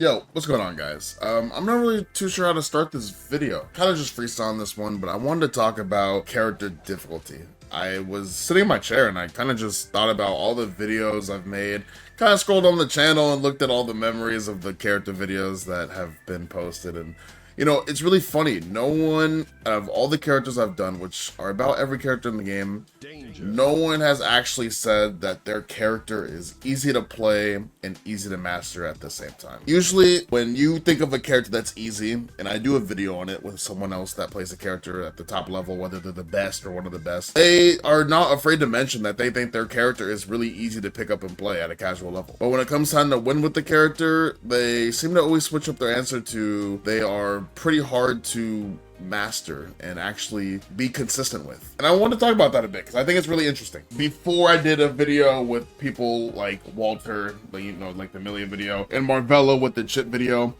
Yo, what's going on, guys? I'm not really too sure how to start this video. Kind of just freestyling this one, but I wanted to talk about character difficulty. I was sitting in my chair and I kind of just thought about all the videos I've made, kind of scrolled on the channel and looked at all the memories of the character videos that have been posted, and it's really funny. No one out of all the characters I've done, which are about every character in the game, no one has actually said that their character is easy to play and easy to master at the same time. Usually, when you think of a character that's easy, and I do a video on it with someone else that plays a character at the top level, whether they're the best or one of the best, they are not afraid to mention that they think their character is really easy to pick up and play at a casual level. But when it comes time to win with the character, they seem to always switch up their answer to they are pretty hard to master and actually be consistent with. And I want to talk about that a bit because I think it's really interesting. Before I did a video with people like Walter, like the Million video, and Marvella with the Chip video,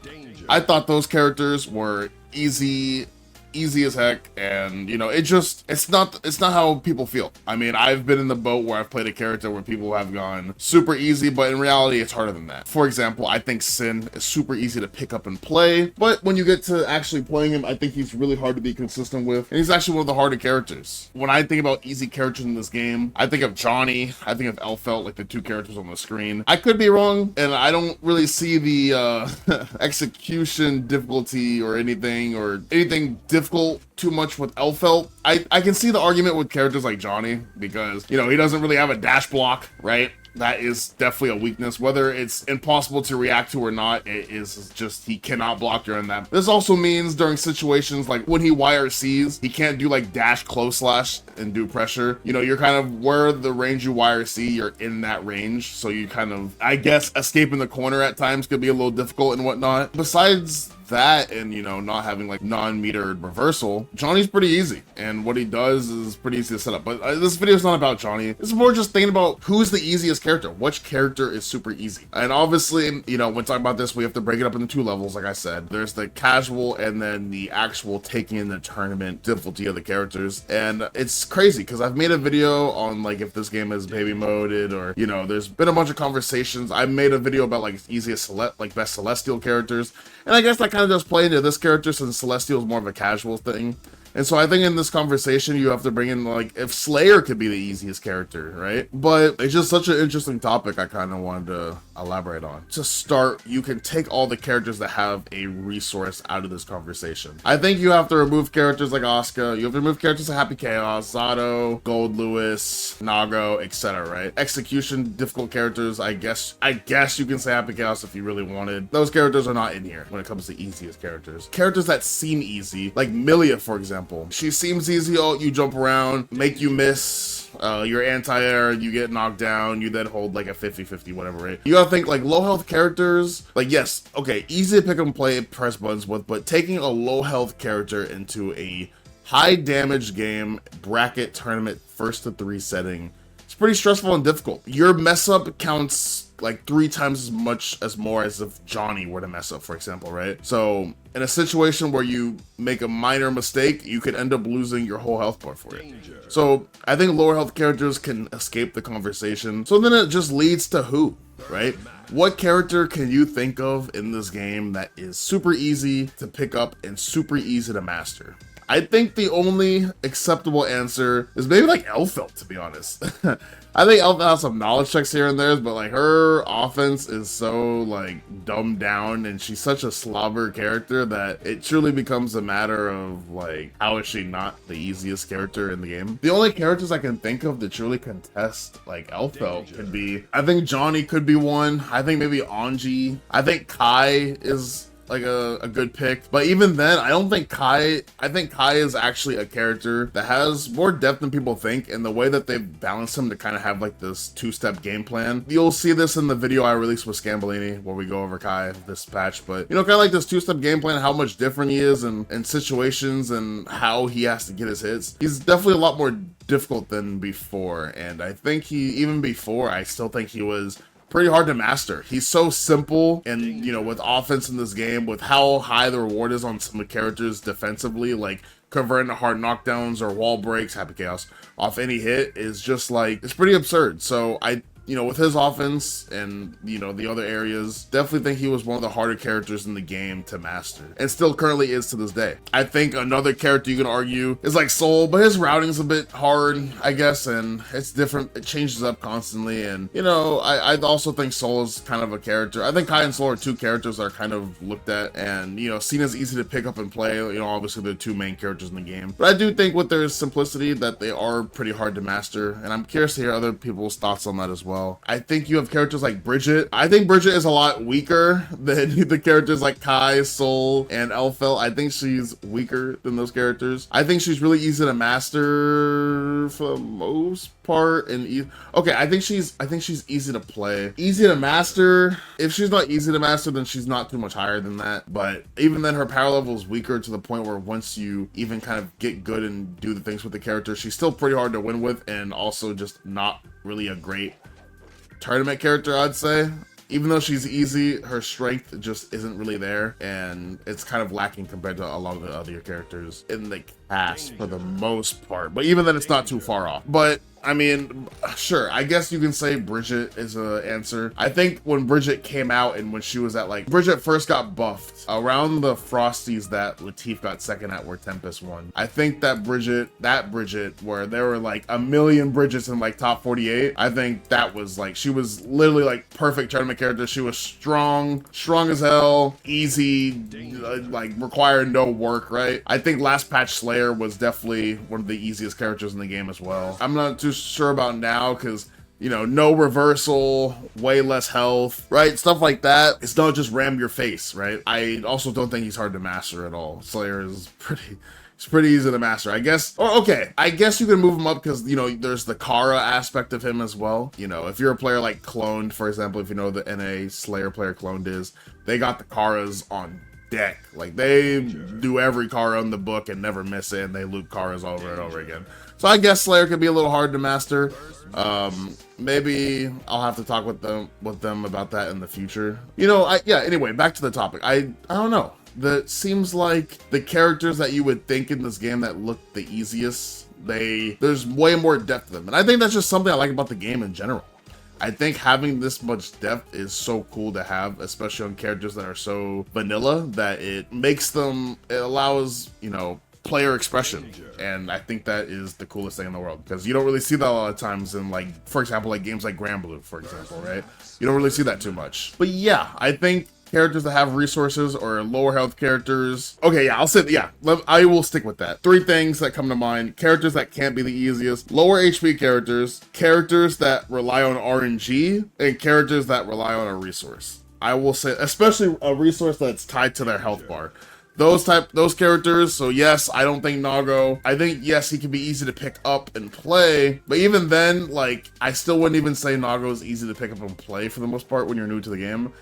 I thought those characters were easy as heck, and it's not how people feel. I mean, I've been in the boat where I've played a character where people have gone super easy, but in reality it's harder than that. For example, I think Sin is super easy to pick up and play, but when you get to actually playing him, I think he's really hard to be consistent with, and he's actually one of the harder characters. When I think about easy characters in this game, I think of Johnny, I think of Elphelt, like the two characters on the screen. I could be wrong, and I don't really see the execution difficulty or anything difficult too much with Elphelt. I can see the argument with characters like Johnny because, he doesn't really have a dash block, right? That is definitely a weakness. Whether it's impossible to react to or not, it is just he cannot block during that. This also means during situations like when he YRCs, he can't do like dash close slash and do pressure. You're kind of where the range you YRC, you're in that range. So you kind of, I guess, escaping the corner at times could be a little difficult and whatnot. Besides that, and not having like non-metered reversal, Johnny's pretty easy, and what he does is pretty easy to set up. But this video is not about Johnny. It's more just thinking about who's the easiest character, which character is super easy. And obviously, when talking about this, we have to break it up into two levels. Like I said, there's the casual and then the actual taking in the tournament difficulty of the characters. And it's crazy because I've made a video on like if this game is baby moded, or there's been a bunch of conversations. I made a video about like easiest best celestial characters, and I guess that kind of does play into this character since Celestial is more of a casual thing. And so I think in this conversation, you have to bring in like if Slayer could be the easiest character, right? But it's just such an interesting topic I kind of wanted to elaborate on. To start, you can take all the characters that have a resource out of this conversation. I think you have to remove characters like Asuka, you have to remove characters like Happy Chaos, Zato, Gold Lewis, Nago, etc., right? Execution difficult characters, I guess you can say Happy Chaos if you really wanted. Those characters are not in here when it comes to easiest characters. Characters that seem easy, like Milia, for example. She seems easy. You jump around, make you miss, you're anti-air, you get knocked down, you then hold like a 50-50, whatever, right? You gotta think like low health characters, like yes, okay, easy to pick up and play, press buttons with, but taking a low health character into a high damage game, bracket tournament, 1st to 3 setting, it's pretty stressful and difficult. Your mess up counts like 3 times as much as more as if Johnny were to mess up, for example, right? So in a situation where you make a minor mistake, you could end up losing your whole health bar for it. So I think lower health characters can escape the conversation. So then it just leads to who, right? What character can you think of in this game that is super easy to pick up and super easy to master? I think the only acceptable answer is maybe like Elphelt, to be honest. I think Elphelt has some knowledge checks here and there, but like her offense is so like dumbed down, and she's such a slobber character that it truly becomes a matter of like, how is she not the easiest character in the game? The only characters I can think of that truly contest like Elphelt could be, I think Johnny could be one. I think maybe Anji. I think Kai is like a good pick, but even then I think Kai is actually a character that has more depth than people think, and the way that they've balanced him to kind of have like this 2-step game plan. You'll see this in the video I released with Scambolini where we go over Kai this patch, but kind of like this 2-step game plan, how much different he is in situations and how he has to get his hits. He's definitely a lot more difficult than before, and I think even before, I still think he was pretty hard to master. He's so simple, and with offense in this game, with how high the reward is on some of the characters defensively, like converting to hard knockdowns or wall breaks, Happy Chaos, off any hit is just like, it's pretty absurd. So I you know, with his offense and, you know, the other areas, definitely think he was one of the harder characters in the game to master, and still currently is to this day. I think another character you can argue is like Soul, but his routing's a bit hard, I guess, and it's different. It changes up constantly, and, you know, I also think Soul is kind of a character. I think Kai and Soul are two characters that are kind of looked at and, you know, seen as easy to pick up and play. You know, obviously they're two main characters in the game, but I do think with their simplicity that they are pretty hard to master, and I'm curious to hear other people's thoughts on that as well. I think you have characters like Bridget. I think Bridget is a lot weaker than the characters like Kai, Soul, and Elphelt. I think she's weaker than those characters. I think she's really easy to master for the most part, and okay, I think she's easy to play, easy to master. If she's not easy to master, then she's not too much higher than that, but even then her power level is weaker to the point where once you even kind of get good and do the things with the character, she's still pretty hard to win with, and also just not really a great tournament character, I'd say. Even though she's easy, her strength just isn't really there, and it's kind of lacking compared to a lot of the other characters in the cast for the most part. But even then, it's not too far off. But I mean, sure, I guess you can say Bridget is an answer. I think when Bridget came out and when she was at, like, Bridget first got buffed around the Frosties that Latif got second at where Tempest won. I think that Bridget where there were like a million Bridgets in like top 48, I think that was like, she was literally like perfect tournament character. She was strong as hell, easy, like required no work, right? I think last patch Slayer was definitely one of the easiest characters in the game as well. I'm not too sure about now because, you know, no reversal, way less health, right? Stuff like that. It's not just ram your face, right? I also don't think he's hard to master at all. Slayer is pretty easy to master, I guess. Oh, okay, I guess you can move him up because, you know, there's the Kara aspect of him as well. You know, if you're a player like Cloned, for example, if you know the NA Slayer player Cloned is, they got the Karas on deck. Like, they do every Kara in the book and never miss it, and they loop Karas over and over again. So I guess Slayer could be a little hard to master. Maybe I'll have to talk with them about that in the future. You know, yeah, anyway, back to the topic. I don't know. That seems like the characters that you would think in this game that look the easiest, there's way more depth to them. And I think that's just something I like about the game in general. I think having this much depth is so cool to have, especially on characters that are so vanilla, that it allows, you know, player expression, and I think that is the coolest thing in the world, because you don't really see that a lot of times in, like, for example, like games like Granblue, for example, right? You don't really see that too much. But yeah, I think characters that have resources or lower health characters. Okay, yeah, I'll say, yeah, I will stick with that. Three things that come to mind: characters that can't be the easiest, lower HP characters, characters that rely on RNG, and characters that rely on a resource. I will say, especially a resource that's tied to their health bar. Those characters. So yes, I don't think Nago, I think yes, he can be easy to pick up and play, but even then, like, I still wouldn't even say Nago is easy to pick up and play for the most part when you're new to the game.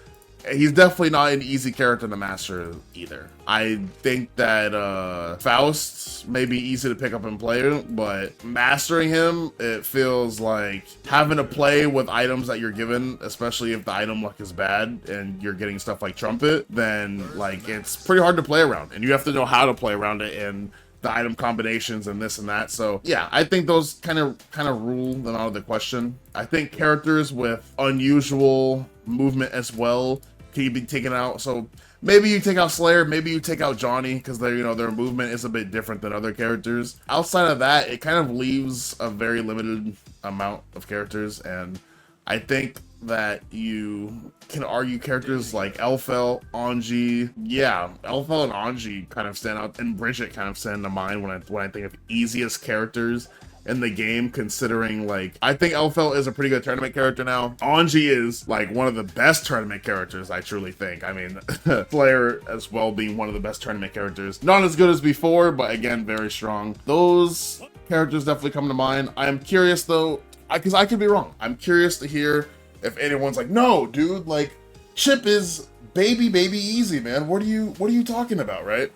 He's definitely not an easy character to master either. I think that Faust may be easy to pick up and play, but mastering him, it feels like having to play with items that you're given, especially if the item luck is bad and you're getting stuff like Trumpet, then like it's pretty hard to play around, and you have to know how to play around it and the item combinations and this and that. So yeah, I think those kind of rule them out of the question. I think characters with unusual movement as well can be taken out. So maybe you take out Slayer, maybe you take out Johnny, because their, you know, their movement is a bit different than other characters. Outside of that, it kind of leaves a very limited amount of characters, and I think that you can argue characters like Elphelt, Anji. Yeah, Elphelt and Anji kind of stand out, and Bridget kind of stand to mind when I think of easiest characters in the game, considering, like, I think Elphelt is a pretty good tournament character now. Anji is like one of the best tournament characters, I truly think. I mean, Slayer as well being one of the best tournament characters. Not as good as before, but again, very strong. Those characters definitely come to mind. I am curious though, because I could be wrong. I'm curious to hear if anyone's like, no, dude, like, Chip is baby easy, man. What are you talking about, right?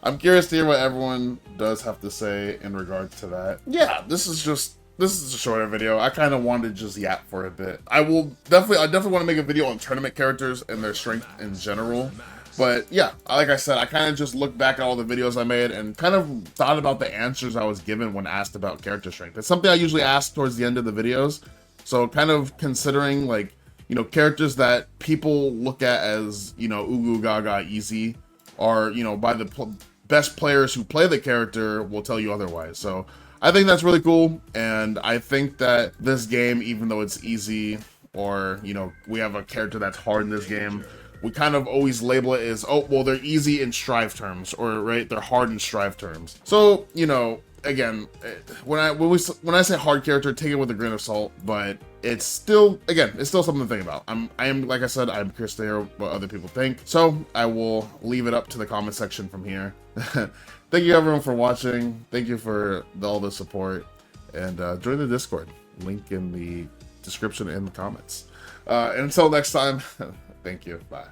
I'm curious to hear what everyone does have to say in regards to that. Yeah, this is a shorter video. I kind of wanted to just yap for a bit. I definitely want to make a video on tournament characters and their strength in general. But yeah, like I said, I kind of just looked back at all the videos I made and kind of thought about the answers I was given when asked about character strength. It's something I usually ask towards the end of the videos. So kind of considering like, you know, characters that people look at as, you know, ugu gaga easy, or, you know, by the best players who play the character will tell you otherwise. So I think that's really cool, and I think that this game, even though it's easy, or, you know, we have a character that's hard in this game, we kind of always label it as, oh, well, they're easy in strive terms, or, right, they're hard in strive terms. So, you know, again, when I say hard character, take it with a grain of salt, but it's still, again, it's still something to think about. I am, like I said, I'm curious to hear what other people think, so I will leave it up to the comment section from here. Thank you everyone for watching. Thank you for all the support, and join the Discord. Link in the description and the comments. And until next time, thank you. Bye.